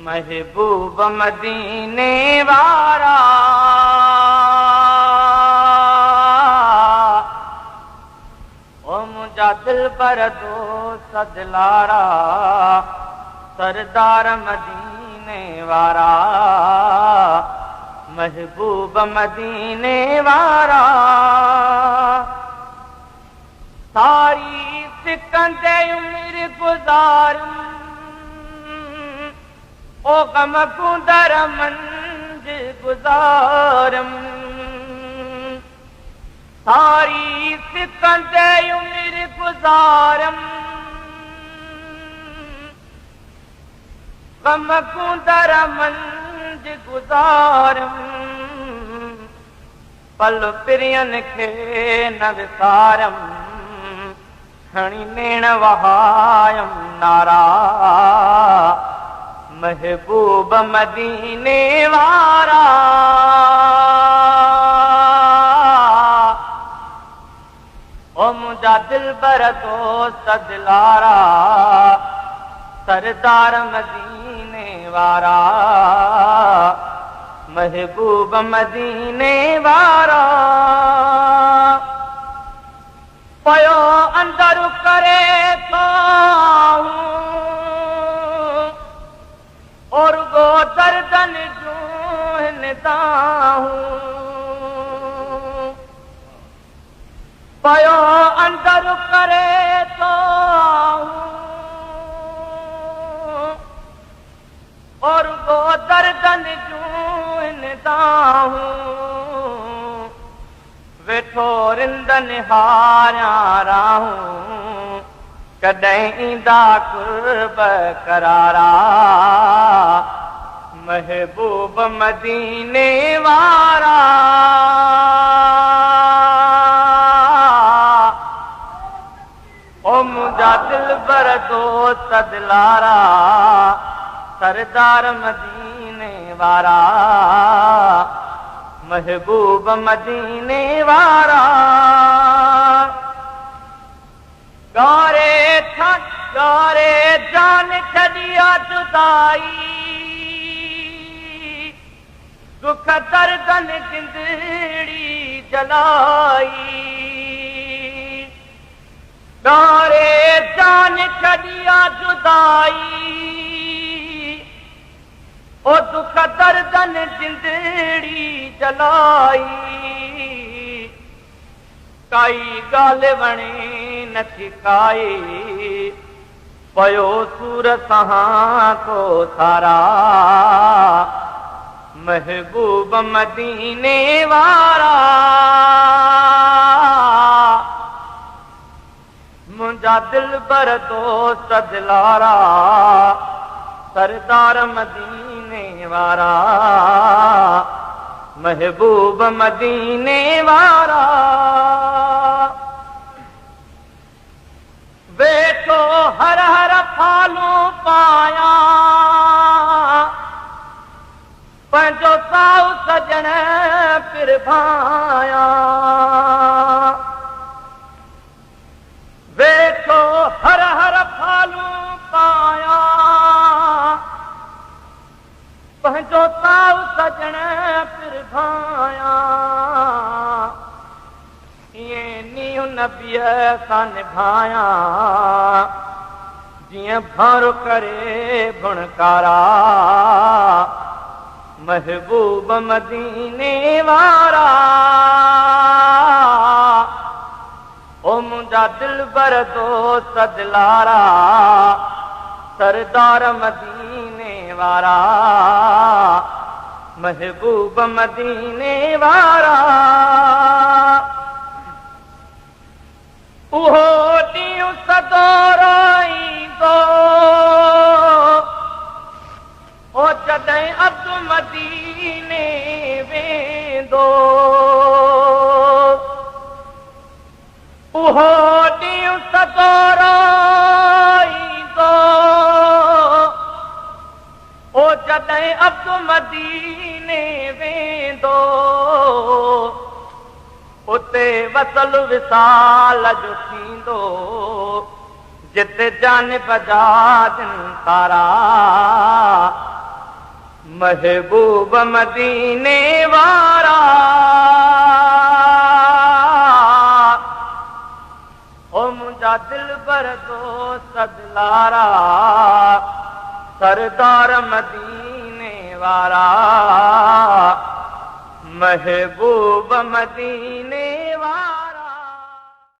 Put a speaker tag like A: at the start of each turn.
A: महबूब मदीने वारा ओ मुझा दिल पर दोस्त दिलारा सरदार मदीने वारा महबूब मदीने वारा सारी सिकंदे उम्र गुजारूं ओ गम कुंदर मंज गुजारम सारी सिकंदे उम्र गुजारम गम कुंदर मंज गुजारम पल पिरियन खे न विसारम खणी नेण वहायम नारा महबूब मदीने वारा ओ मुझा दिल बर दोस्त दिलारा सरदार मदीने वारा महबूब मदीने वारा पयो अंदर करे तो और गो दर्दन जूनता हूँ पयो अंदर करे तो और गो दर्दन जूनता हूँ वेठो रिंदन हारिया राहूं कॾहिं ईंदा कुर्ब करारा महबूब मदीने वारा ओ मुझा दिल बर दोस्त दिलारा सरदार मदीने वारा महबूब मदीने वारा गारे जान छड़िया जुदाई दुख दर्दन जिंदड़ी जलाई गारे जान छड़िया जुदाई ओ दुख दर्दन जिंदड़ी जलाई काई गाल वणे नथी काई पयो सूर सहां को सारा महबूब मदीने वारा मुझा दिल बर दोस्त दिलारा सरदार मदीने वारा महबूब मदीने वारा वेठो हर हर फालू पाया पंहिंजो साउ सजण पिर भाया वेठो हर हर फालू पाया पंहिंजो साउ सजण पिर भाया नीह नबीअ सां निभाया जीअं भारो करे बुणकारा महबूब मदीने वारा ओ मुझा दिल बर दोस्त दिलारा सरदार मदीने वारा महबूब मदीने वारा उहो ॾींहुं सदोरो ईंदो ओ जॾहिं अब्दु मदीने वेंदो उहो ॾींहुं सदोरो ईंदो ओ जॾहिं अब्दु मदीने वेंदो उते वसल विसाल जो थींदो जिते जान बजा दिन तारा महबूब मदीने वारा ओ मुझा दिल बर दोस्त दिलारा सरदार मदीने वारा महबूब मदीने